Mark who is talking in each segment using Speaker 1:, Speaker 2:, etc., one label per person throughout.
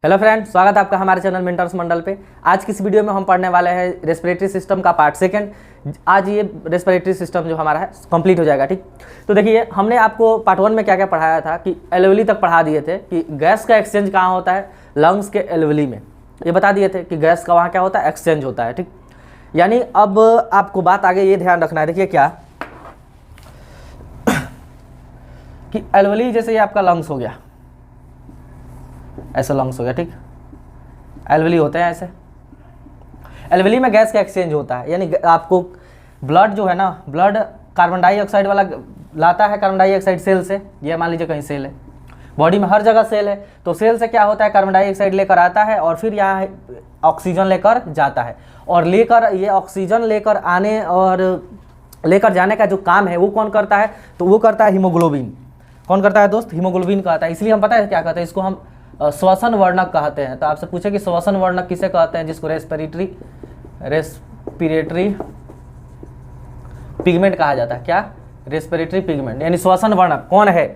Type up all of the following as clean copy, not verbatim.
Speaker 1: Hello friends, स्वागत है आपका हमारे चैनल मेंटर्स मंडल पे। आज की इस वीडियो में हम पढ़ने वाले हैं रेस्पिरेटरी सिस्टम का पार्ट सेकंड। आज ये रेस्पिरेटरी सिस्टम जो हमारा है कंप्लीट हो जाएगा। ठीक, तो देखिए हमने आपको पार्ट वन में क्या क्या पढ़ाया था कि एल्वेली तक पढ़ा दिए थे कि गैस का एक्सचेंज कहाँ होता है, लंग्स के एल्वेली में। ये बता दिए थे कि गैस का वहाँ क्या होता है, एक्सचेंज होता है। ठीक, यानी अब आपको बात आगे ये ध्यान रखना है। देखिए क्या कि एल्वेली जैसे ये आपका लंग्स हो गया, ऐसा लंग्स हो गया। ठीक, एल्वेली होते हैं ऐसे। एल्वेली में गैस का एक्सचेंज होता है, यानी आपको ब्लड जो है ना, ब्लड कार्बन डाइऑक्साइड वाला लाता है, कार्बन डाइऑक्साइड सेल से। ये मान लीजिए कहीं सेल है, बॉडी में हर जगह सेल है, तो सेल से क्या होता है, कार्बन डाइऑक्साइड लेकर आता है और फिर यहाँ ऑक्सीजन लेकर जाता है। और लेकर ये ऑक्सीजन लेकर आने और लेकर जाने का जो काम है वो कौन करता है, तो वो करता है हीमोग्लोबिन। कौन करता है दोस्त, हीमोग्लोबिन करता है। इसलिए हम पता है क्या कहते हैं, इसको हम श्वसन वर्णक कहते हैं। तो आपसे पूछे कि श्वसन वर्णक किसे कहते हैं, जिसको रेस्पिरेटरी पिगमेंट कहा जाता है। क्या, रेस्पिरेटरी पिगमेंट, यानी श्वसन वर्णक कौन है।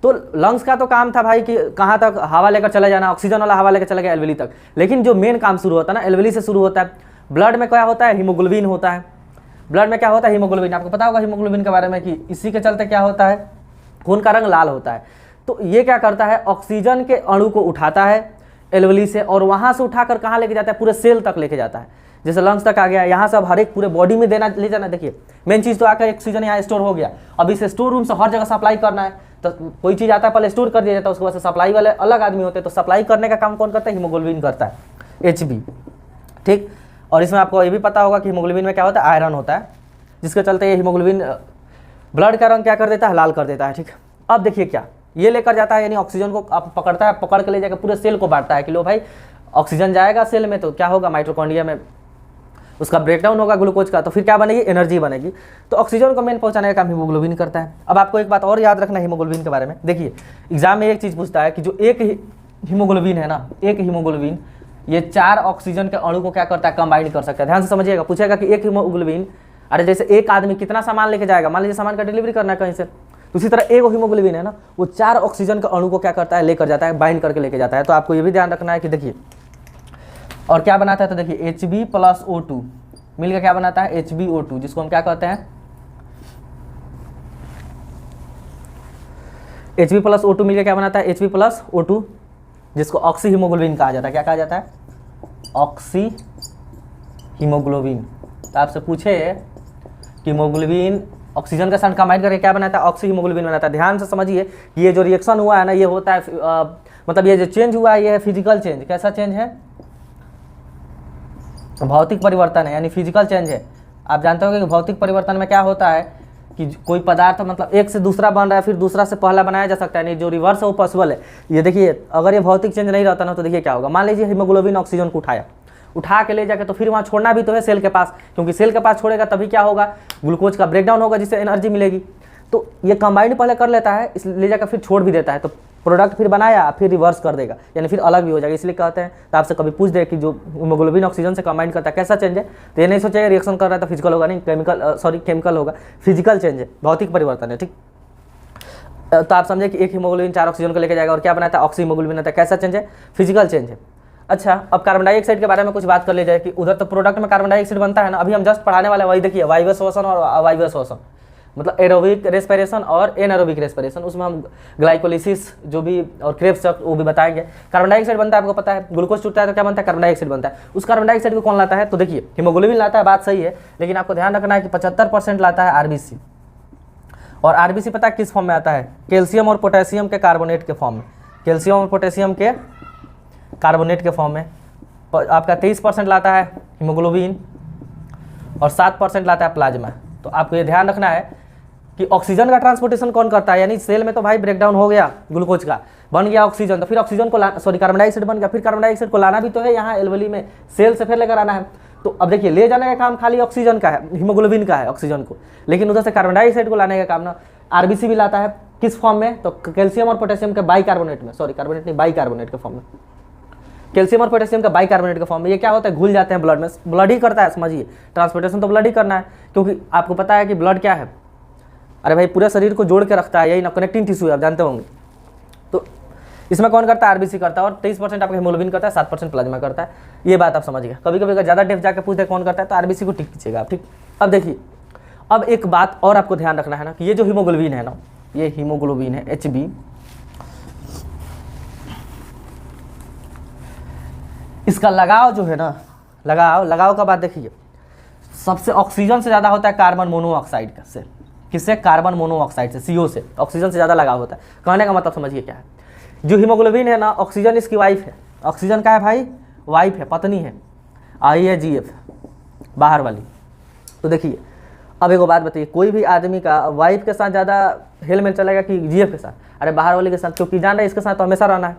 Speaker 1: तो लंग्स का तो काम था भाई कि कहाँ तक हवा लेकर चले जाना, ऑक्सीजन वाला हवा लेकर चला गया एल्वेली तक। लेकिन जो मेन काम शुरू होता है ना, एल्वेली से शुरू होता है। ब्लड में क्या होता है, हीमोग्लोबिन होता है। ब्लड में क्या होता है, हीमोग्लोबिन। आपको पता होगा हीमोग्लोबिन के बारे में कि इसी के चलते क्या होता है, खून का रंग लाल होता है। तो ये क्या करता है, ऑक्सीजन के अणु को उठाता है एल्वेली से और वहाँ से उठाकर कहाँ लेके जाता है, पूरे सेल तक लेके जाता है। जैसे लंग्स तक आ गया, यहाँ से अब हर एक पूरे बॉडी में देना ले जाना। देखिए मेन चीज़ तो आकर ऑक्सीजन यहाँ स्टोर हो गया, अब इसे स्टोर रूम से हर जगह सप्लाई करना है। तो कोई चीज़ आता है पहले स्टोर कर दिया जाता है, उसके बाद से सप्लाई वाले अलग आदमी होते हैं। तो सप्लाई करने का काम कौन करता है, हीमोग्लोबिन करता है, HB। ठीक, और इसमें आपको ये भी पता होगा कि हीमोग्लोबिन में क्या होता है, आयरन होता है, जिसके चलते ये हीमोग्लोबिन ब्लड का रंग क्या कर देता है, लाल कर देता है। ठीक, अब देखिए क्या ये लेकर जाता है, यानी ऑक्सीजन को आप पकड़ता है, पकड़ के ले जाकर पूरे सेल को बांटता है कि लो भाई ऑक्सीजन जाएगा सेल में, तो क्या होगा, माइटोकॉन्ड्रिया में उसका ब्रेकडाउन होगा ग्लूकोज का, तो फिर क्या बनेगी, एनर्जी बनेगी। तो ऑक्सीजन को मेन पहुंचाने का काम हीमोग्लोबिन करता है। अब आपको एक बात और याद रखना है हीमोग्लोबिन के बारे में। देखिए एग्जाम में एक चीज़ पूछता है कि जो एक हीमोग्लोबिन है ना, एक हीमोग्लोबिन ये 4 ऑक्सीजन के अणु को क्या करता है, कंबाइन कर सकता है। ध्यान से समझिएगा, पूछेगा कि एक हीमोग्लोबिन, अरे जैसे एक आदमी कितना सामान लेके जाएगा, मान लीजिए सामान का डिलीवरी करना है कहीं से, उसी तरह एक हीमोग्लोबिन है ना, वो 4 ऑक्सीजन के अणु को क्या करता है, लेकर जाता है, बाइंड करके लेके जाता है। तो आपको ये भी ध्यान रखना है कि देखिए और क्या बनाता है, तो देखिए Hb + O2 मिलकर क्या बनाता है, HbO2, जिसको हम क्या कहते हैं, Hb + O2 मिलकर क्या बनाता है, Hb + O2, जिसको ऑक्सी हीमोग्लोबिन कहा जाता है। क्या कहा जाता है, ऑक्सी हीमोग्लोबिन। तो आपसे पूछे कि हीमोग्लोबिन ऑक्सीजन के साथ कंबाइन करके क्या बनाता है, ऑक्सी हीमोग्लोबिन बनाता है। ध्यान से समझिए कि ये जो रिएक्शन हुआ है ना, ये होता है मतलब ये जो चेंज हुआ है ये है फिजिकल चेंज। कैसा चेंज है, भौतिक परिवर्तन है, यानी फिजिकल चेंज है। आप जानते होंगे कि भौतिक परिवर्तन में क्या होता है कि कोई पदार्थ मतलब एक से दूसरा बन रहा है, फिर दूसरा से पहला बनाया जा सकता है, नहीं जो रिवर्स है वो पॉसिबल है। ये देखिए अगर ये भौतिक चेंज नहीं रहता ना, तो देखिए क्या होगा, मान लीजिए हीमोग्लोबिन ऑक्सीजन को उठा के ले जाके, तो फिर वहाँ छोड़ना भी तो है सेल के पास, क्योंकि सेल के पास छोड़ेगा तभी क्या होगा, ग्लूकोज का ब्रेकडाउन होगा, जिससे एनर्जी मिलेगी। तो ये कंबाइंड पहले कर लेता है, इस ले जाकर फिर छोड़ भी देता है, तो प्रोडक्ट फिर बनाया फिर रिवर्स कर देगा, यानी फिर अलग भी हो जाएगा। इसलिए कहते हैं, तो आपसे कभी पूछ दे कि जो हीमोग्लोबिन ऑक्सीजन से कंबाइन करता है कैसा चेंज है, तो ये नहीं सोचेगा रिएक्शन कर रहा है तो फिजिकल होगा, नहीं केमिकल होगा, फिजिकल चेंज है, भौतिक परिवर्तन है। ठीक, तो आप समझे कि एक हीमोग्लोबिन 4 ऑक्सीजन को लेकर जाएगा और क्या बनाता है, ऑक्सी हीमोग्लोबिन आता है। कैसा चेंज है, फिजिकल चेंज है। अच्छा, अब कार्बन डाइऑक्साइड के बारे में कुछ बात कर ली जाए कि उधर तो प्रोडक्ट में कार्बन डाइऑक्साइड बनता है ना, अभी हम जस्ट पढ़ाने वाले वही देखिए, वायवीय श्वसन और अवायवीय श्वसन, मतलब एरोबिक रेस्पिरेशन और एनारोबिक रेस्पिरेशन। उसमें हम ग्लाइकोलिसिस जो भी और क्रेब्स चक्र वो भी बताएंगे। कार्बन डाइऑक्साइड बनता है, आपको पता है, ग्लूकोज टूटता है तो क्या बनता है, कार्बन डाइऑक्साइड बनता है। उस कार्बन डाइऑक्साइड को कौन लाता है, तो देखिए हीमोग्लोबिन लाता है, बात सही है, लेकिन आपको ध्यान रखना है कि 75% लाता है RBC। और RBC पता है किस फॉर्म में आता है, कैल्शियम और पोटेशियम के कार्बोनेट के फॉर्म में, कैल्शियम और पोटेशियम के कार्बोनेट के फॉर्म में। आपका 23% लाता है हीमोग्लोबिन और 7% लाता है प्लाज्मा। तो आपको ये ध्यान रखना है कि ऑक्सीजन का ट्रांसपोर्टेशन कौन करता है, यानी सेल में तो भाई ब्रेकडाउन हो गया ग्लूकोज का, बन गया ऑक्सीजन, तो फिर ऑक्सीजन को कार्बन डाइऑक्साइड बन गया, फिर कार्बन डाइऑक्साइड को लाना भी तो है यहाँ एल्वेली में, सेल से फिर लेकर आना है। तो अब देखिए ले जाने का काम खाली ऑक्सीजन का है, हीमोग्लोबिन का है ऑक्सीजन को, लेकिन उधर से कार्बन डाइऑक्साइड को लाने का काम ना RBC भी लाता है। किस फॉर्म में, तो कैल्शियम और पोटेशियम के बाइकार्बोनेट में, सॉरी कार्बोनेट नहीं, बाइकार्बोनेट के फॉर्म में, कैल्शियम और पोटेशियम का बाइकार्बोनेट के फॉर्म में। ये क्या होता है, घुल जाते हैं ब्लड में, ब्लड ही करता है, समझिए ट्रांसपोर्टेशन तो ब्लड ही करना है, क्योंकि आपको पता है कि ब्लड क्या है, अरे भाई पूरे शरीर को जोड़ के रखता है, यही ना कनेक्टिंग टिश्यू है, आप जानते होंगे। तो इसमें कौन करता है, आरबीसी करता है, और 23% आपका हीमोग्लोबिन करता है, 7% प्लाज्मा करता है। ये बात आप समझिए। कभी कभी अगर ज़्यादा डेप्थ जाकर पूछते कौन करता है तो आरबीसी को टिक कीजिएगा आप, ठीक। अब देखिए, अब एक बात और आपको ध्यान रखना है ना कि ये जो हीमोग्लोबिन है ना, ये हीमोग्लोबिन है HB, इसका लगाव जो है ना, लगाव का बात देखिए, सबसे ऑक्सीजन से ज़्यादा होता है कार्बन मोनोऑक्साइड से। किससे? कार्बन मोनोऑक्साइड से, CO से। ऑक्सीजन से ज़्यादा लगाव होता है। कहने का मतलब समझिए क्या है, जो हीमोग्लोबिन है ना, ऑक्सीजन इसकी वाइफ है। ऑक्सीजन का है भाई, वाइफ है, पत्नी है। आई है GF, बाहर वाली। तो देखिए, अब एक बात बताइए, कोई भी आदमी का वाइफ के साथ ज़्यादा हेल में चलेगा कि GF के साथ? अरे बाहर वाले के साथ, क्योंकि जान रहा है इसके साथ तो हमेशा रहना है।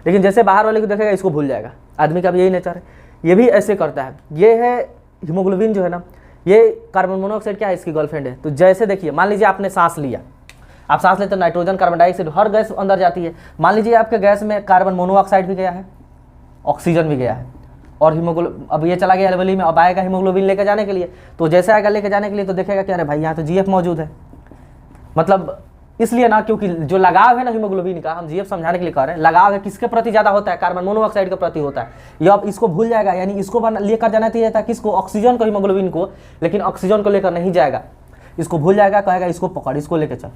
Speaker 1: लेकिन जैसे बाहर वाले को देखेगा इसको भूल जाएगा। आदमी का भी यही नेचर है, ये भी ऐसे करता है। ये है हीमोग्लोबिन जो है ना, ये कार्बन मोनोऑक्साइड क्या है, इसकी गर्लफ्रेंड है। तो जैसे देखिए, मान लीजिए आपने सांस लिया, आप सांस लेते तो नाइट्रोजन, कार्बन डाइऑक्साइड, हर गैस अंदर जाती है। मान लीजिए आपके गैस में कार्बन मोनोऑक्साइड भी गया है, ऑक्सीजन भी गया है, और अब ये चला गया एल्वेली में, अब आएगा हीमोग्लोबिन लेके जाने के लिए। तो जैसे आएगा लेके जाने के लिए तो देखेगा कि अरे भाई यहाँ तो GF मौजूद है। मतलब इसलिए ना, क्योंकि जो लगाव है ना हीमोग्लोबिन का, हम GF समझाने के लिए कह रहे हैं, लगाव है किसके प्रति ज़्यादा होता है, कार्बन मोनोऑक्साइड के प्रति होता है। ये अब इसको भूल जाएगा, यानी इसको लेकर जाना चाहिए था किसको, ऑक्सीजन को, हीमोग्लोबिन को, लेकिन ऑक्सीजन को लेकर नहीं जाएगा, इसको भूल जाएगा, कहेगा इसको पकड़, इसको लेके चल।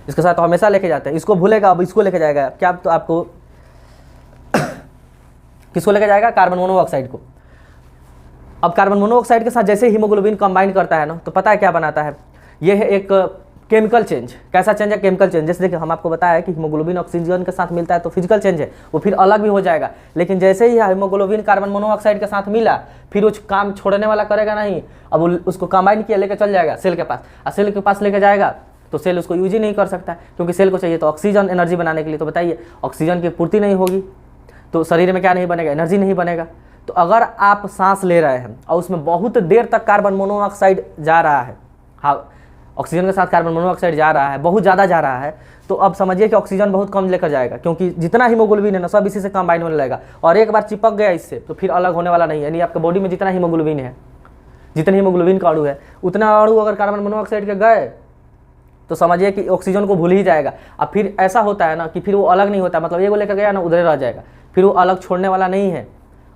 Speaker 1: इसके साथ तो हमेशा लेके जाते हैं, इसको भूलेगा, अब इसको लेके जाएगा क्या, तो आपको किसको लेके जाएगा, कार्बन मोनोऑक्साइड को। अब कार्बन मोनोऑक्साइड के साथ जैसे हीमोग्लोबिन कंबाइन करता है ना, तो पता है क्या बनाता है, ये है एक केमिकल चेंज। कैसा चेंज है, केमिकल चेंज। जैसे देखिए, हम आपको बताया कि हीमोग्लोबिन ऑक्सीजन के साथ मिलता है तो फिजिकल चेंज है, वो फिर अलग भी हो जाएगा। लेकिन जैसे ही हीमोग्लोबिन कार्बन मोनोऑक्साइड के साथ मिला, फिर वो काम छोड़ने वाला करेगा नहीं। अब उसको कंबाइन किया, लेकर चल जाएगा सेल के पास, और सेल के पास लेके जाएगा तो सेल उसको यूज ही नहीं कर सकता, क्योंकि सेल को चाहिए तो ऑक्सीजन, एनर्जी बनाने के लिए। तो बताइए, ऑक्सीजन की पूर्ति नहीं होगी तो शरीर में क्या नहीं बनेगा, एनर्जी नहीं बनेगा। तो अगर आप सांस ले रहे हैं और उसमें बहुत देर तक कार्बन मोनोऑक्साइड जा रहा है, हाँ, ऑक्सीजन के साथ कार्बन मोनोऑक्साइड जा रहा है, बहुत ज़्यादा जा रहा है, तो अब समझिए कि ऑक्सीजन बहुत कम लेकर जाएगा, क्योंकि जितना हीमोग्लोबिन है ना, सब इसी से कंबाइन होने लगेगा। और एक बार चिपक गया इससे तो फिर अलग होने वाला नहीं है। यानी आपके बॉडी में जितना हीमोग्लोबिन है, जितने हीमोग्लोबिन का अणु है, उतना अणु अगर कार्बन मोनोऑक्साइड के गए तो समझिए कि ऑक्सीजन को भूल ही जाएगा। अब फिर ऐसा होता है ना कि फिर वो अलग नहीं होता, मतलब ये वो लेकर गया ना, उधर रह जाएगा, फिर वो अलग छोड़ने वाला नहीं है।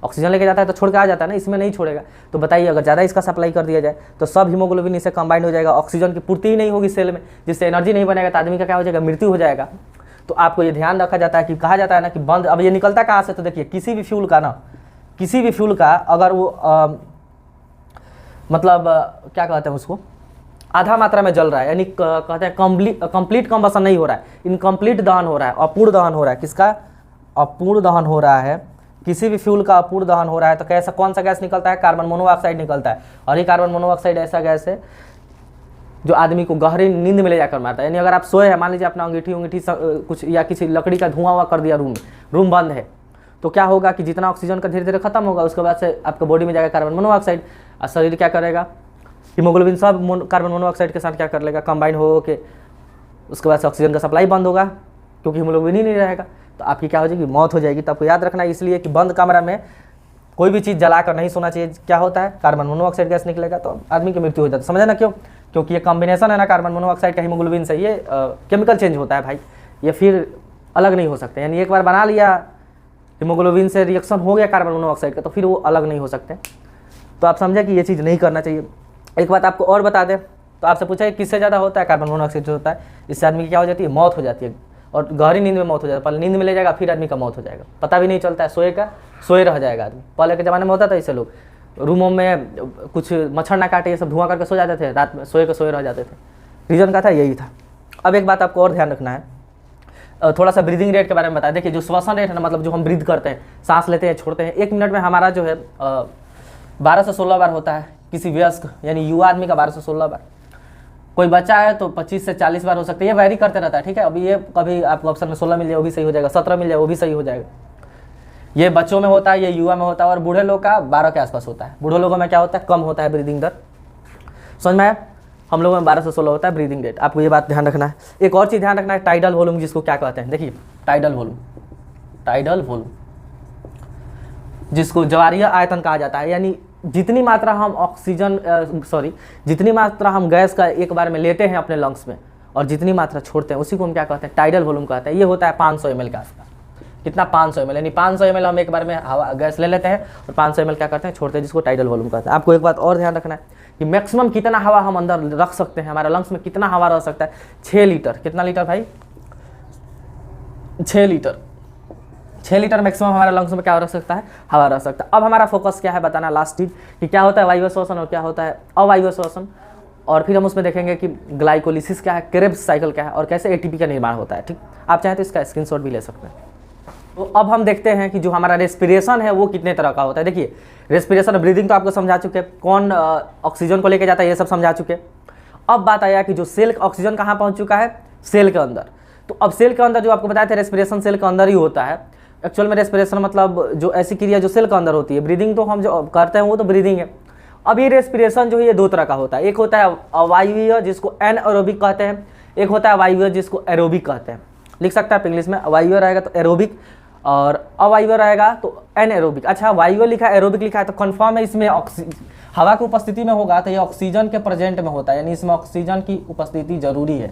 Speaker 1: ऑक्सीजन लेके जाता है तो छोड़ के आ जाता है ना, इसमें नहीं छोड़ेगा। तो बताइए, अगर ज़्यादा इसका सप्लाई कर दिया जाए तो सब हीमोग्लोबिन इससे कंबाइंड हो जाएगा, ऑक्सीजन की पूर्ति ही नहीं होगी सेल में, जिससे एनर्जी नहीं बनेगा, तो आदमी का क्या हो जाएगा, मृत्यु हो जाएगा। तो आपको ये ध्यान रखा जाता है कि कहा जाता है ना कि बंद, अब ये निकलता कहाँ से, तो देखिए, किसी भी फ्यूल का ना, किसी भी फ्यूल का अगर वो मतलब क्या कहते हैं उसको, आधा मात्रा में जल रहा है, यानी कहते हैं कंप्लीट कंबसन नहीं हो रहा है, इनकम्प्लीट दहन हो रहा है, अपूर्ण दहन हो रहा है। किसका अपूर्ण दहन हो रहा है? किसी भी फ्यूल का अपूर्ण दहन हो रहा है तो कैसा, कौन सा गैस निकलता है, कार्बन मोनोऑक्साइड निकलता है। और ये कार्बन मोनोऑक्साइड ऐसा गैस है जो आदमी को गहरी नींद में ले जाकर मारता है। यानी अगर आप सोए हैं, मान लीजिए अपना अंगीठी कुछ या किसी लकड़ी का धुआं हुआ कर दिया, रूम बंद है, तो क्या होगा कि जितना ऑक्सीजन का धीरे धीरे खत्म होगा, उसके बाद से आपके बॉडी में जाएगा कार्बन मोनोऑक्साइड, और शरीर क्या करेगा, हीमोग्लोबिन सब कार्बन मोनोऑक्साइड के साथ क्या कर लेगा, कंबाइन हो के, उसके बाद से ऑक्सीजन का सप्लाई बंद होगा, क्योंकि हीमोग्लोबिन ही नहीं रहेगा, तो आपकी क्या हो जाएगी, मौत हो जाएगी। तो आपको याद रखना है इसलिए कि बंद कमरा में कोई भी चीज़ जलाकर नहीं सोना चाहिए। क्या होता है, कार्बन मोनोऑक्साइड गैस निकलेगा तो आदमी की मृत्यु हो जाती है। समझे ना क्यों? क्योंकि ये कॉम्बिनेशन है ना कार्बन मोनोऑक्साइड का हीमोग्लोबिन से, ये केमिकल चेंज होता है भाई, ये फिर अलग नहीं हो सकते। यानी एक बार बना लिया हीमोग्लोबिन से रिएक्शन हो गया कार्बन मोनोऑक्साइड का, तो फिर वो अलग नहीं हो सकते। तो आप समझे कि ये चीज़ नहीं करना चाहिए। एक बात आपको और बता दें, तो आपसे पूछा है किससे ज़्यादा होता है, कार्बन मोनोऑक्साइड से होता है। इससे आदमी की क्या हो जाती है, मौत हो जाती है, और गहरी नींद में मौत हो जाती है। पहले नींद में ले जाएगा, फिर आदमी का मौत हो जाएगा, पता भी नहीं चलता है, सोए रह जाएगा आदमी। पहले के ज़माने में होता था ऐसे, लोग रूमों में कुछ मच्छर ना काटे, ये सब धुआं करके सो जाते थे, रात में सोए रह जाते थे। रीज़न का था यही था। अब एक बात आपको और ध्यान रखना है, थोड़ा सा ब्रीदिंग रेट के बारे में बताया। देखिए, जो श्वसन रेट है ना, मतलब जो हम ब्रीद करते हैं, सांस लेते हैं छोड़ते हैं, 1 मिनट में हमारा जो है 12 से 16 बार होता है। किसी वयस्क यानी युवा आदमी का 12 से 16 बार, कोई बच्चा है तो 25 से 40 बार हो सकता है। ये वैरी करते रहता है, ठीक है। अभी ये कभी आपको ऑप्शन में 16 मिल जाए वो भी सही हो जाएगा, 17 मिल जाए वो भी सही हो जाएगा। ये बच्चों में होता है, ये युवा में होता है, और बूढ़े लोग का 12 के आसपास होता है। बूढ़े लोगों में क्या होता है, कम होता है ब्रीदिंग दर। समझ में आया? हम लोगों में 12 से 16 होता है ब्रीदिंग रेट। आपको ये बात ध्यान रखना है। एक और चीज़ ध्यान रखना है, टाइडल वॉल्यूम जिसको क्या कहते हैं। देखिए, टाइडल वॉल्यूम जिसको ज्वारीय आयतन कहा जाता है, यानी जितनी मात्रा हम जितनी मात्रा हम गैस का एक बार में लेते हैं अपने लंग्स में, और जितनी मात्रा छोड़ते हैं उसी को हम क्या कहते हैं, टाइडल वॉल्यूम कहते हैं। ये होता है 500 ml के आसपास। कितना, 500 ml, यानी 500 ml हम एक बार में हवा गैस ले लेते हैं और 500 ml क्या करते हैं, छोड़ते हैं, जिसको टाइडल वॉल्यूम कहते हैं। आपको एक बात और ध्यान रखना है कि मैक्सिमम कितना हवा हम अंदर रख सकते हैं, हमारे लंग्स में कितना हवा रह सकता है, 6 लीटर। कितना लीटर भाई, 6 लीटर। 6 लीटर मैक्सिमम हमारे लंग्स में क्या रख सकता है, हवा रह सकता है। अब हमारा फोकस क्या है बताना, लास्ट चीज कि क्या होता है वायु श्वसन और क्या होता है अवायु श्वसन, और फिर हम उसमें देखेंगे कि ग्लाइकोलिसिस क्या है, क्रेब्स साइकिल क्या है और कैसे एटीपी का निर्माण होता है। ठीक, आप चाहें तो इसका स्क्रीनशॉट भी ले सकते हैं। तो अब हम देखते हैं कि जो हमारा रेस्पिरेशन है वो कितने तरह का होता है। देखिए रेस्पिरेशन और ब्रीदिंग तो आपको समझा चुके, कौन ऑक्सीजन को लेके जाता है ये सब समझा चुके। अब बात आया कि जो सेल ऑक्सीजन कहाँ पहुँच चुका है, सेल के अंदर। तो अब सेल के अंदर जो आपको बताया था रेस्पिरेशन सेल के अंदर ही होता है। एक्चुअल में रेस्पिरेशन मतलब जो ऐसी क्रिया जो सेल के अंदर होती है, ब्रीदिंग तो हम जो करते हैं वो तो ब्रीदिंग है। अब ये रेस्पिरेशन जो है ये 2 तरह का होता है, एक होता है अवायवीय जिसको एनएरोबिक कहते हैं, एक होता है वायवीय जिसको एरोबिक कहते हैं। लिख सकता है आप इंग्लिश में, अवायवीय रहेगा तो एरोबिक और अवायवीय रहेगा तो एनएरोबिक। अच्छा वायवीय लिखा है, एरोबिक लिखा है तो कन्फर्म है इसमें हवा की उपस्थिति में होगा तो ये ऑक्सीजन के प्रेजेंट में होता है, यानी इसमें ऑक्सीजन की उपस्थिति जरूरी है,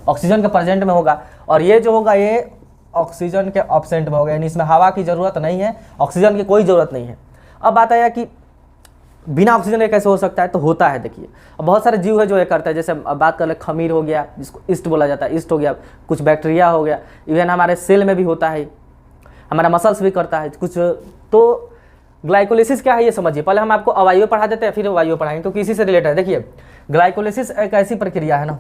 Speaker 1: ऑक्सीजन के प्रेजेंट में होगा। और ये जो होगा ये ऑक्सीजन के एब्सेंट में होगा, यानी इसमें हवा की जरूरत नहीं है, ऑक्सीजन की कोई जरूरत नहीं है। अब बात आया कि बिना ऑक्सीजन के कैसे हो सकता है, तो होता है। देखिए अब बहुत सारे जीव है जो ये करता है, जैसे अब बात कर ले खमीर हो गया जिसको ईस्ट बोला जाता है, ईस्ट हो गया, कुछ बैक्टीरिया हो गया, इवन हमारे सेल में भी होता है, हमारा मसल्स भी करता है कुछ। तो ग्लाइकोलिसिस क्या है ये समझिए। पहले हम आपको अवायवीय पढ़ा देते हैं फिर वायवीय पढ़ाएंगे क्योंकि इसी से रिलेटेड है। देखिए ग्लाइकोलिसिस एक ऐसी प्रक्रिया है ना,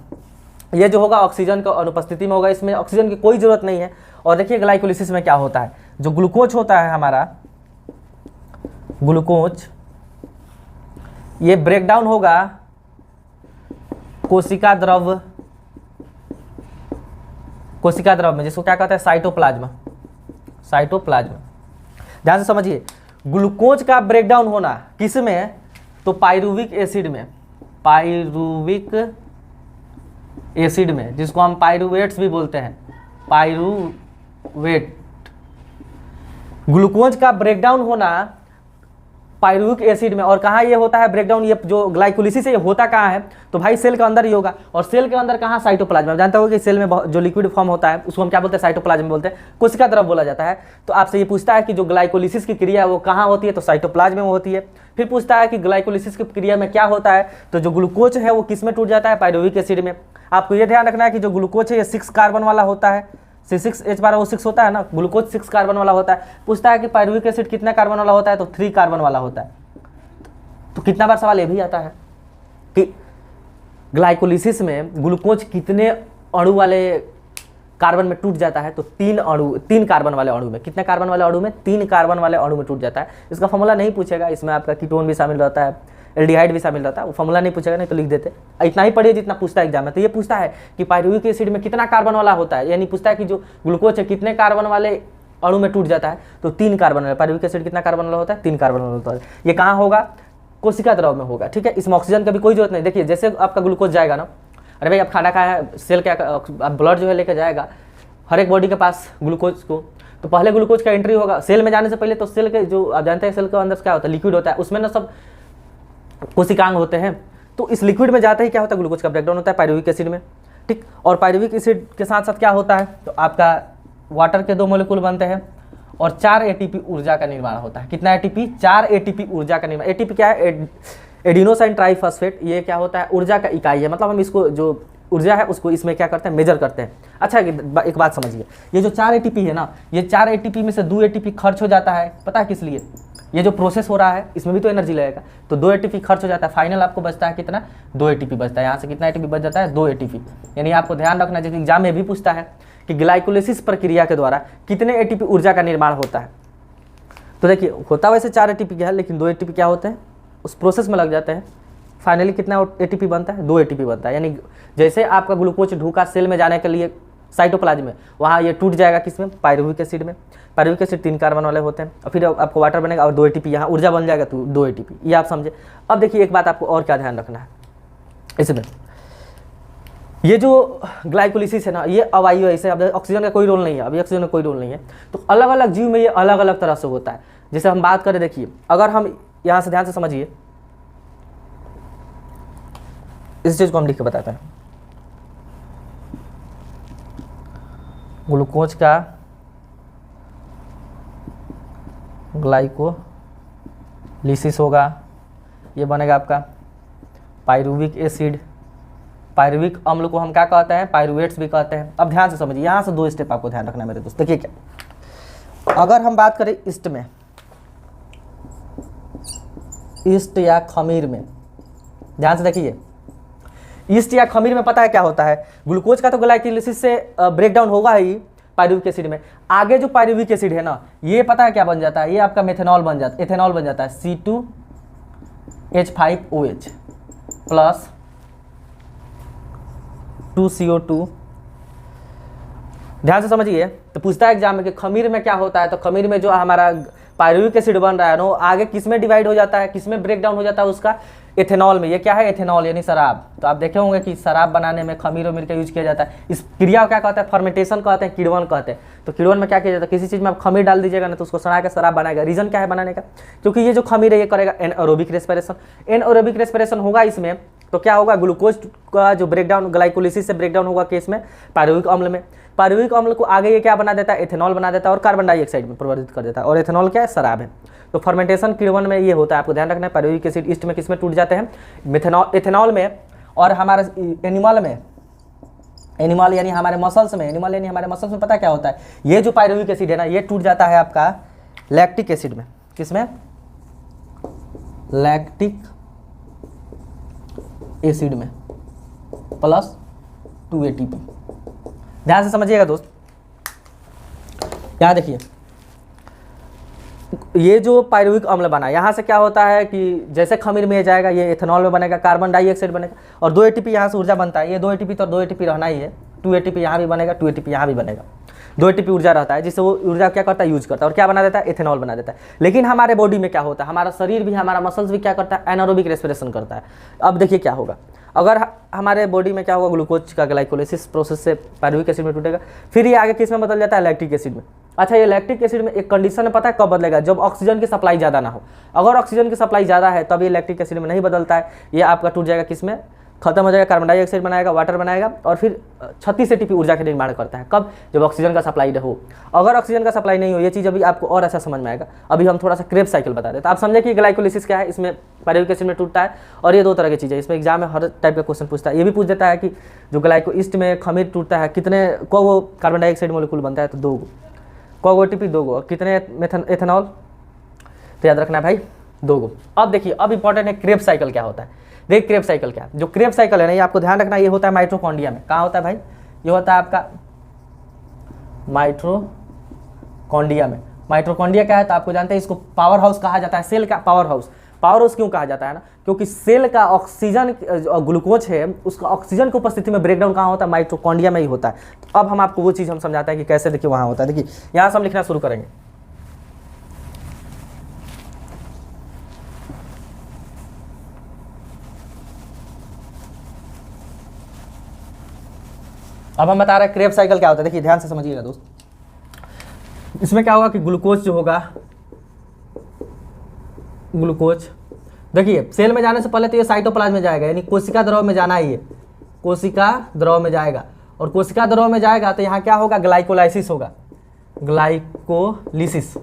Speaker 1: ये जो होगा ऑक्सीजन की अनुपस्थिति में होगा, इसमें ऑक्सीजन की कोई जरूरत नहीं है। और देखिए ग्लाइकोलिसिस में क्या होता है, जो ग्लूकोज होता है हमारा, ग्लूकोज ये ब्रेकडाउन होगा कोशिका द्रव में, जिसको क्या कहते हैं साइटोप्लाज्म। साइटोप्लाज्म ध्यान से समझिए, ग्लूकोज का ब्रेकडाउन होना किस में, तो पाइरुविक एसिड में, पाइरुविक एसिड में, जिसको हम पाइरुवेट्स भी बोलते हैं, पाइरुवेट। ग्लूकोज का ब्रेकडाउन होना पाइरुविक एसिड में, और कहाँ ये होता है ब्रेकडाउन, ये जो ग्लाइकोलिसिस है ये होता कहाँ है, तो भाई सेल के अंदर ही होगा। और सेल के अंदर कहाँ, साइटोप्लाज्म। जानते हो कि सेल में जो लिक्विड फॉर्म होता है उसको हम क्या बोलते हैं, साइटोप्लाज्म बोलते हैं, कोशिका द्रव बोला जाता है। तो आपसे ये पूछता है कि जो ग्लाइकोलिसिस की क्रिया है वो कहाँ होती है, तो साइटोप्लाज्म में होती है। फिर पूछता है कि ग्लाइकोलिसिस की क्रिया में क्या होता है, तो जो ग्लूकोज है वो किस में टूट जाता है, पाइरुविक एसिड में। आपको ये ध्यान रखना है कि जो ग्लूकोज है ये 6 कार्बन वाला होता है, C6H12O6 होता है ना, ग्लूकोज 6 कार्बन वाला होता है। पूछता है कि पाइरुविक एसिड कितना कार्बन वाला होता है, तो 3 कार्बन वाला होता है। तो कितना बार सवाल ये भी आता है कि ग्लाइकोलिसिस में ग्लूकोज कितने अणु वाले कार्बन में टूट जाता है, तो 3 कार्बन वाले अणु में। कितने कार्बन वाले अणु में, 3 कार्बन वाले अणु में टूट जाता है। इसका फॉर्मूला नहीं पूछेगा, इसमें आपका कीटोन भी शामिल रहता है, एल्डिहाइड भी शामिल रहता है, वो फॉर्मूला नहीं पूछेगा, नहीं तो लिख देते। इतना ही पढ़िए जितना पूछता है एग्जाम में। तो ये पूछता है कि पाइरुविक एसिड में कितना कार्बन वाला होता है, यानी पूछता है कि जो ग्लूकोज है कितने कार्बन वाले अणु में टूट जाता है, तो 3 कार्बन वाला। पाइरुविक एसिड कितना कार्बन वाला होता है, 3 कार्बन वाला होता है। ये कहाँ होगा, कोशिका द्रव में होगा। ठीक है, इसमें ऑक्सीजन का भी कोई जरूरत नहीं। देखिए जैसे आपका ग्लूकोज जाएगा ना, अरे भाई आप खाना खाया है, सेल क्या ब्लड जो है लेकर जाएगा हर एक बॉडी के पास ग्लूकोज को, तो पहले ग्लूकोज का एंट्री होगा सेल में जाने से पहले। तो सेल के जो आप जानते हैं सेल के अंदर क्या होता है, लिक्विड होता है, उसमें ना सब कोशिकांग होते हैं। तो इस लिक्विड में जाते ही क्या होता है, ग्लूकोज का ब्रेकडाउन होता है पाइरुविक एसिड में। ठीक, और पाइरुविक एसिड के साथ साथ क्या होता है, तो आपका वाटर के 2 मोलिक्यूल बनते हैं और 4 एटीपी ऊर्जा का निर्माण होता है। कितना एटीपी, 4 एटीपी ऊर्जा का निर्माण। एटीपी क्या है, एडिनोसाइन ट्राइफॉस्फेट। ये क्या होता है, ऊर्जा का इकाई है, मतलब हम इसको जो ऊर्जा है उसको इसमें क्या करते हैं, मेजर करते हैं। अच्छा एक बात समझिए, ये जो 4 एटीपी है ना, ये 4 एटीपी में से 2 एटीपी खर्च हो जाता है। पता है किस लिए, ये जो प्रोसेस हो रहा है इसमें भी तो एनर्जी लगेगा, तो 2 एटीपी खर्च हो जाता है। फाइनल आपको बचता है कितना, 2 एटीपी बचता है। यहाँ से कितना एटीपी बच जाता है, 2 एटीपी। यानी आपको ध्यान रखना चाहिए, एग्जाम में भी पूछता है कि ग्लाइकोलिसिस प्रक्रिया के द्वारा कितने एटीपी ऊर्जा का निर्माण होता है। तो देखिए होता वैसे 4 एटीपी का है, लेकिन 2 एटीपी क्या होते हैं, उस प्रोसेस में लग जाते हैं। फाइनली कितना एटीपी बनता है, 2 एटीपी बनता है। यानी जैसे आपका ग्लूकोज ढूका सेल में जाने के लिए साइटोप्लाज्म में, वहाँ ये टूट जाएगा किसमें, पाइरुविक एसिड में। पाइरुविक एसिड 3 कार्बन वाले होते हैं, और फिर आपको वाटर बनेगा और 2 एटीपी यहाँ ऊर्जा बन जाएगा, तो 2 एटीपी। ये आप समझे। अब देखिए एक बात आपको और क्या ध्यान रखना है इसमें, ये जो ग्लाइकोलिसिस है ना, ये अवायवीय, इसे अब ऑक्सीजन का कोई रोल नहीं है, अभी ऑक्सीजन का कोई रोल नहीं है। तो अलग अलग जीव में ये अलग अलग तरह से होता है। जैसे हम बात करें, देखिए अगर हम यहाँ से ध्यान से समझिए, इस चीज़ को हम लिख के बताते हैं। ग्लूकोज का ग्लाइकोलिसिस होगा, ये बनेगा आपका पायरुविक एसिड। पायरुविक अम्ल को हम क्या कहते हैं, पायरुवेट्स भी कहते हैं। अब ध्यान से समझिए, यहाँ से 2 स्टेप आपको ध्यान रखना है मेरे दोस्त। देखिए क्या, अगर हम बात करें ईस्ट में, ईस्ट या खमीर में, ध्यान से देखिए, ईस्ट या खमीर में पता है क्या होता है, ग्लूकोज का तो ग्लाइकोलिसिस से ब्रेकडाउन होगा ही पायरुविक एसिड में। आगे जो पायरुविक एसिड है ना, ये पता है क्या बन जाता है, ये आपका मेथेनॉल बन जाता है, एथेनॉल बन जाता है, C2H5OH प्लस 2CO2। ध्यान से समझिए, तो पूछता है एग्जाम में कि खमीर में क्या होता है, तो खमीर में जो हमारा पायरुविक एसिड बन रहा है ना, वो आगे किस में डिवाइड हो जाता है, किस में ब्रेक डाउन हो जाता है, उसका एथेनॉल में। ये क्या है, एथेनॉल यानी शराब। तो आप देखे होंगे कि शराब बनाने में खमीर और मिर्च का यूज किया जाता है। इस क्रिया को क्या कहते हैं, फर्मेंटेशन कहते हैं, किण्वन कहते हैं। तो किण्वन में क्या किया जाता है, किसी चीज़ में आप खमीर डाल दीजिएगा ना, तो उसको सड़ा के शराब बनाएगा। रीजन क्या है बनाने का, क्योंकि ये जो खमीर है ये करेगा एनएरोबिक रेस्पिरेशन। एनएरोबिक रेस्पिरेशन होगा इसमें, तो क्या होगा, ग्लूकोज का जो ब्रेकडाउन ग्लाइकोलिसिस से ब्रेकडाउन होगा केस में पायरुविक अम्ल में। पायरुविक अम्ल को आगे ये क्या बना देता है, एथेनॉल बना देता है और कार्बन डाइऑक्साइड में परिवर्तित कर देता है। और एथेनॉल क्या है, शराब है। तो फर्मेंटेशन किण्वन में ये होता है, आपको ध्यान रखना है। पायरुविक एसिड ईस्ट में किस में टूट जाते हैं, एथेनॉल में। और हमारे एनिमल में, एनिमल यानी हमारे मसल्स में, एनिमल यानी हमारे मसल्स में पता क्या होता है, ये जो पायरुविक एसिड है ना, ये टूट जाता है आपका लैक्टिक एसिड में। किसमें, लैक्टिक एसिड में प्लस 2 ATP। ध्यान से समझिएगा दोस्त, यहाँ देखिए, ये जो पायरुविक अम्ल बना, यहाँ से क्या होता है कि जैसे खमीर में जाएगा, ये एथेनॉल में बनेगा, कार्बन डाइऑक्साइड बनेगा, और 2 ATP यहाँ से ऊर्जा बनता है। ये 2 ATP तो 2 ATP रहना ही है, 2 ATP यहाँ भी बनेगा, 2 ATP यहाँ भी बनेगा। 2 ATP ऊर्जा रहता है, जिससे वो ऊर्जा क्या करता है, यूज करता है, और क्या बना देता है, एथेनॉल बना देता है। लेकिन हमारे बॉडी में क्या होता है, हमारा शरीर भी, हमारा मसल्स भी क्या करता है, एनारोबिक रेस्पिरेशन करता है। अब देखिए क्या होगा, अगर हमारे बॉडी में क्या होगा, ग्लूकोज का ग्लाइकोलिसिस प्रोसेस से पायरुविक एसिड में टूटेगा, फिर ये आगे किस में बदल जाता है, लैक्टिक एसिड में। अच्छा, ये लैक्टिक एसिड में एक कंडीशन है, पता है कब बदलेगा, जब ऑक्सीजन की सप्लाई ज़्यादा ना हो। अगर ऑक्सीजन की सप्लाई ज़्यादा है तब ये लैक्टिक एसिड में नहीं बदलता है, ये आपका टूट जाएगा किस में, खत्म हो जाएगा, कार्बन डाइऑक्साइड बनाएगा, वाटर बनाएगा, और फिर 36 ATP ऊर्जा के निर्माण करता है। कब, जब ऑक्सीजन का सप्लाई हो। अगर ऑक्सीजन का सप्लाई नहीं हो, ये चीज़ अभी आपको और ऐसा समझ में आएगा। अभी हम थोड़ा सा क्रेब्स साइकिल बता देते हैं, आप समझे कि ग्लाइकोलिसिस क्या है, इसमें पायरुविक एसिड में टूटता है। और ये 2 तरह की चीज़ है, इसमें एग्जाम में हर टाइप का क्वेश्चन पूछता है। ये भी पूछ देता है कि जो ग्लाइको ईस्ट में खमीर टूटता है, कितने को वो कार्बन डाइऑक्साइड मोलिक्यूल बनता है, तो 2 को ATP 2 और कितने एथेनॉल, तो याद रखना है भाई 2। अब देखिए, अब इंपॉर्टेंट है क्रेब्स साइकिल क्या होता है। देख क्रेब्स साइकिल क्या है, जो क्रेब्स साइकिल है ना, ये आपको ध्यान रखना, ये होता है माइटोकॉन्ड्रिया में। कहाँ होता है भाई, ये होता है आपका माइटोकॉन्ड्रिया में। माइटोकॉन्ड्रिया क्या है, तो आपको जानते हैं इसको पावर हाउस कहा जाता है, सेल का पावर हाउस। पावर हाउस क्यों कहा जाता है ना, क्योंकि सेल का ऑक्सीजन, ग्लूकोज है, उसका ऑक्सीजन की उपस्थिति में ब्रेकडाउन कहाँ होता है, माइटोकॉन्ड्रिया में ही होता है। तो अब हम आपको वो चीज़ हम समझाते हैं कि कैसे, देखिए वहाँ होता है। देखिए यहाँ से हम लिखना शुरू करेंगे। अब हम बता रहे हैं क्रेब्स साइकिल क्या होता है। देखिए ध्यान से समझिएगा दोस्त, इसमें क्या होगा कि ग्लूकोज जो होगा, ग्लूकोज देखिए सेल में जाने से पहले तो ये साइटोप्लाज्म में जाएगा, यानी कोशिका द्रव में जाना ही है, कोशिका द्रव में जाएगा। और कोशिका द्रव में जाएगा तो यहाँ क्या होगा, ग्लाइकोलाइसिस होगा, ग्लाइकोलिसिस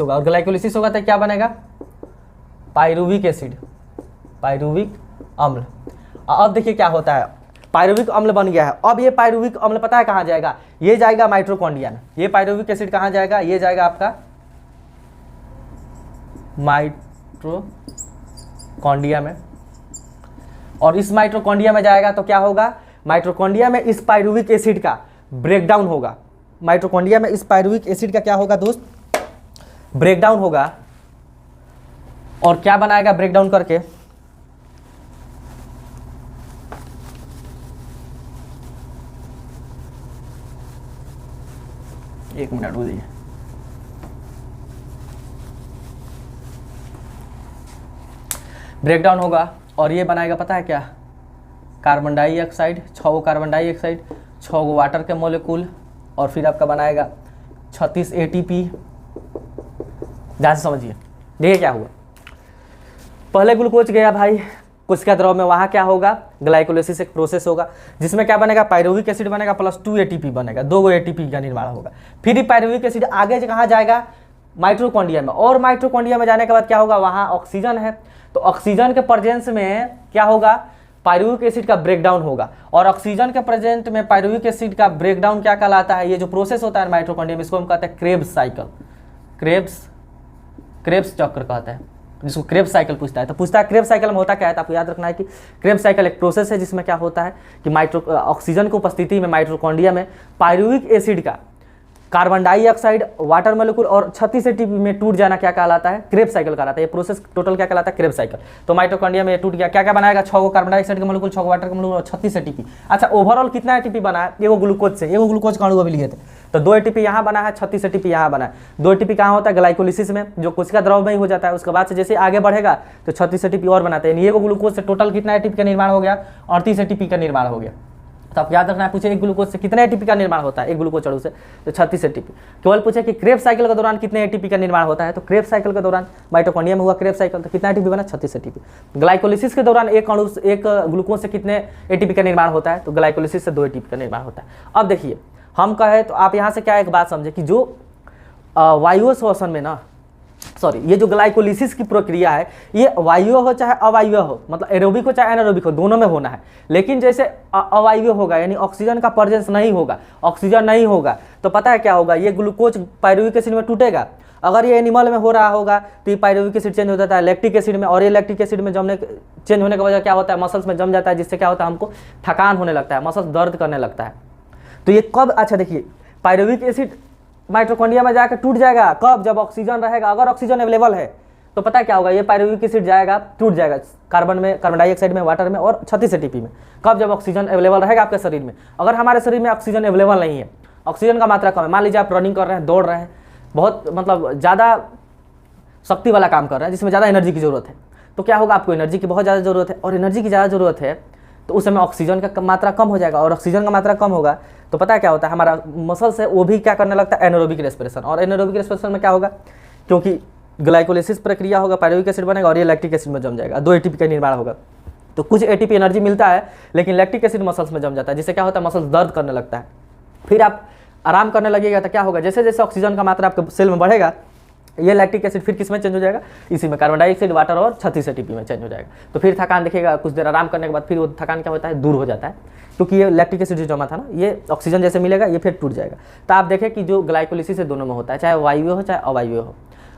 Speaker 1: होगा। और ग्लाइकोलिसिस होगा तो क्या बनेगा, पायरुविक एसिड, पायरुविक अम्ल। अब देखिए क्या होता है, पायरुविक अम्ल बन गया है। अब ये पायरुविक अम्ल पता है कहाँ जाएगा, ये जाएगा माइटोकॉन्ड्रिया में। ये पायरुविक एसिड कहाँ जाएगा, ये जाएगा आपका माइटोकॉन्ड्रिया में। और इस माइटोकॉन्ड्रिया में जाएगा तो क्या होगा, माइटोकॉन्ड्रिया में इस पायरुविक एसिड का ब्रेकडाउन होगा। माइटोकॉन्ड्रिया में इस पायरुविक एसिड का क्या होगा दोस्त, ब्रेकडाउन होगा। और क्या बनाएगा ब्रेकडाउन करके, एक मिनट रुकिए, ब्रेकडाउन होगा और ये बनाएगा पता है क्या, carbon dioxide, 6 carbon dioxide, 6 water के मोलिक्यूल, और फिर आपका बनाएगा 36 ATP। ध्यान से समझिए, देखिए क्या हुआ, पहले ग्लूकोज गया भाई कोशिका द्रव में, वहाँ क्या होगा, ग्लाइकोलिसिस एक प्रोसेस होगा जिसमें क्या बनेगा, पायरुविक एसिड बनेगा प्लस 2 ATP बनेगा, 2 ATP का निर्माण होगा। फिर ये पायरुविक एसिड आगे कहाँ जाएगा, माइटोकॉन्ड्रिया में, और माइटोकॉन्ड्रिया में जाने के बाद क्या होगा, वहाँ ऑक्सीजन है, तो ऑक्सीजन के प्रेजेंस में क्या होगा, पायरुविक एसिड का ब्रेकडाउन होगा। और ऑक्सीजन के प्रेजेंट में पायरुविक एसिड का ब्रेकडाउन क्या कहलाता है, ये जो प्रोसेस होता है माइटोकॉन्ड्रिया में, इसको हम कहते हैं क्रेब्स साइकिल, क्रेब्स चक्र कहते हैं, जिसको क्रेब्स साइकिल पूछता है। तो पूछता है क्रेब्स साइकिल में होता क्या है, तो आपको याद रखना है कि क्रेब्स साइकिल एक प्रोसेस है जिसमें क्या होता है कि ऑक्सीजन की उपस्थिति में माइटोकॉन्ड्रिया में पायरुविक एसिड का कार्बन डाइऑक्साइड, वाटर मोलिक्यूल और 36 ATP में टूट जाना क्या कहलाता है, क्रेब्स साइकिल कहलाता है। ये प्रोसेस टोटल क्या कहलाता है, क्रेब्स साइकिल। तो माइटोकॉन्ड्रिया में टूट गया, क्या क्या बनाएगा, 6 कार्बन डाइऑक्साइड के मोलिक्यूल, 6 वाटर के मोलिक्यूल और 36 ATP। अच्छा, ओवरऑल कितना ATP बना है, एगो ग्लूकोज से, एगो ग्लूकोज का अणु अभी लिए थे, तो 2 ATP यहाँ बना है, 36 ATP यहाँ बना है। 2 ATP कहाँ होता है, ग्लाइकोलिसिस में, जो कोशिका द्रव में ही हो जाता है। उसके बाद से जैसे आगे बढ़ेगा तो 36 ATP और बनाते हैं, एगो ग्लूकोज से टोटल कितना ATP का निर्माण हो गया, 38 ATP का निर्माण हो गया। तो आप याद रखना है, पूछे एक ग्लूकोज से कितने ATP का निर्माण होता है, एक ग्लूकोज अणु से, तो 36 ATP। केवल पूछे कि क्रेब्स साइकिल के दौरान कितने ATP का निर्माण होता है, तो क्रेब्स साइकिल के दौरान माइटोकॉन्ड्रिया में हुआ क्रेब्स साइकिल, तो कितना ATP बना, 36 ATP। ग्लाइकोलिसिस के दौरान एक ग्लूकोज से कितने ATP का निर्माण होता है, तो ग्लाइकोलिसिस से 2 ATP का निर्माण होता है। अब देखिए हम कहे तो आप यहाँ से क्या एक बात समझे कि जो वायु श्वसन में ना, सॉरी, ये जो ग्लाइकोलिसिस की प्रक्रिया है ये वायु हो चाहे अवायु हो, मतलब एरोबिक हो चाहे एनारोबिक हो, दोनों में होना है। लेकिन जैसे अवायु होगा यानी ऑक्सीजन का प्रेजेंस नहीं होगा, ऑक्सीजन नहीं होगा, तो पता है क्या होगा, ये ग्लूकोज पायरुविक एसिड में टूटेगा। अगर ये एनिमल में हो रहा होगा तो ये पायरुविक एसिड चेंज हो जाता है लैक्टिक एसिड में, और ये लैक्टिक एसिड में चेंज होने की वजह क्या होता है, मसल्स में जम जाता है, जिससे क्या होता है, हमको थकान होने लगता है, मसल्स दर्द करने लगता है। तो ये कब, अच्छा देखिए, पायरुविक एसिड माइटोकॉन्ड्रिया में जाकर टूट जाएगा कब, जब ऑक्सीजन रहेगा। अगर ऑक्सीजन अवेलेबल है तो पता है क्या होगा, ये पायरुविक एसिड जाएगा, टूट जाएगा कार्बन में, कार्बन डाइऑक्साइड में, वाटर में और 36 ATP में। कब, जब ऑक्सीजन अवेलेबल रहेगा आपके शरीर में। अगर हमारे शरीर में ऑक्सीजन अवेलेबल नहीं है, ऑक्सीजन का मात्रा कम है, मान लीजिए आप रनिंग कर रहे हैं, दौड़ रहे हैं, बहुत मतलब ज़्यादा शक्ति वाला काम कर रहे हैं जिसमें ज़्यादा एनर्जी की ज़रूरत है, तो क्या होगा, आपको एनर्जी की बहुत ज़्यादा ज़रूरत है, और एनर्जी की ज़्यादा ज़रूरत है तो उस समय ऑक्सीजन का मात्रा कम हो जाएगा, और ऑक्सीजन का मात्रा कम होगा तो पता है क्या होता है, हमारा मसल्स है वो भी क्या करने लगता है, एनारोबिक रेस्पिरेशन। और एनारोबिक रेस्पिरेशन में क्या होगा, क्योंकि ग्लाइकोलिसिस प्रक्रिया होगा, पायरुविक एसिड बनेगा और ये लैक्टिक एसिड में जम जाएगा, 2 ATP का निर्माण होगा। तो कुछ ATP एनर्जी मिलता है लेकिन लैक्टिक एसिड मसल्स में जम जाता है, जिससे क्या होता है, मसल्स दर्द करने लगता है। फिर आप आराम करने लगेगा तो क्या होगा, जैसे जैसे ऑक्सीजन का मात्रा आपके सेल में बढ़ेगा, ये लैक्टिक एसिड फिर किस में चेंज हो जाएगा, इसी में कार्बन डाइऑक्साइड, वाटर और 36 ATP में चेंज हो जाएगा। तो फिर थकान दिखेगा, कुछ देर आराम करने के बाद फिर वो थकान क्या होता है, दूर हो जाता है, क्योंकि ये लैक्टिक एसिड जो जमा था ना, ये ऑक्सीजन जैसे मिलेगा ये फिर टूट जाएगा। तो आप देखें कि जो ग्लाइकोलिसिस है दोनों में होता है, चाहे वायु हो चाहे अवायु हो।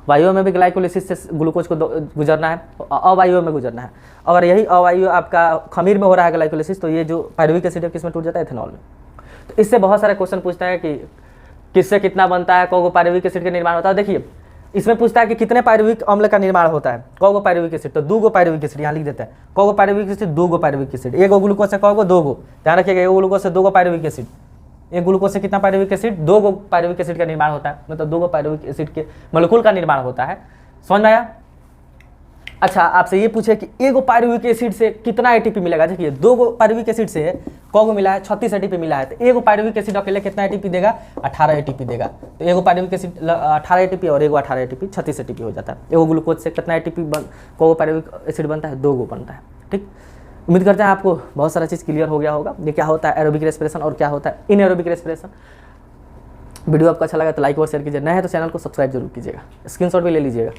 Speaker 1: वायु में भी ग्लाइकोलिसिस से ग्लूकोज को गुजरना है, अवायु में गुजरना है। अगर यही अवायु आपका खमीर में हो रहा है ग्लाइकोलिसिस, तो ये जो पायरुविक एसिड है किस में टूट जाता है, एथेनॉल में। तो इससे बहुत सारे क्वेश्चन पूछता है कि किससे कितना बनता है, कौन पायरुविक एसिड का निर्माण होता है। देखिए इसमें पूछता है कि कितने पायरुविक अम्ल का निर्माण होता है, कौगो पायरुविक एसिड, तो 2 पायरुविक एसिड यहाँ लिख देते हैं, कौगो पायरुविक एसिड, 2 पायरुविक एसिड, एक ग्लूकोज से कौगो, 2 ध्यान रखिएगा, एक ग्लूकोज से 2 पायरुविक एसिड, एक ग्लूकोज से कितना पायरुविक एसिड, 2 पायरुविक एसिड का निर्माण होता है, मतलब 2 पायरुविक एसिड के मोलिक्यूल का निर्माण होता है। समझ में आया। अच्छा, आपसे ये पूछे कि एक पायरुविक एसिड से कितना ATP मिलेगा, देखिए 2 पायरुविक एसिड से कौगो मिला है, 36 ATP मिला है, तो एक पायरुविक एसिड अकेले कितना ATP देगा, 18 ATP देगा। तो एक पायरुविक एसिड 18 ATP और एक 18 ATP 36 ATP हो जाता है। एक ग्लूकोज से कितना ATP कौगो पायरुविक एसिड बनता है, 2 बनता है। ठीक, उम्मीद करते हैं आपको बहुत सारा चीज़ क्लियर हो गया होगा, ये क्या होता है एरोबिक रेस्पिरेशन और क्या होता है इनएरोबिक रेस्पिरेशन। वीडियो आपको अच्छा लगा तो लाइक और शेयर कीजिए, नए हैं तो चैनल को सब्सक्राइब जरूर कीजिएगा, स्क्रीनशॉट भी ले लीजिएगा।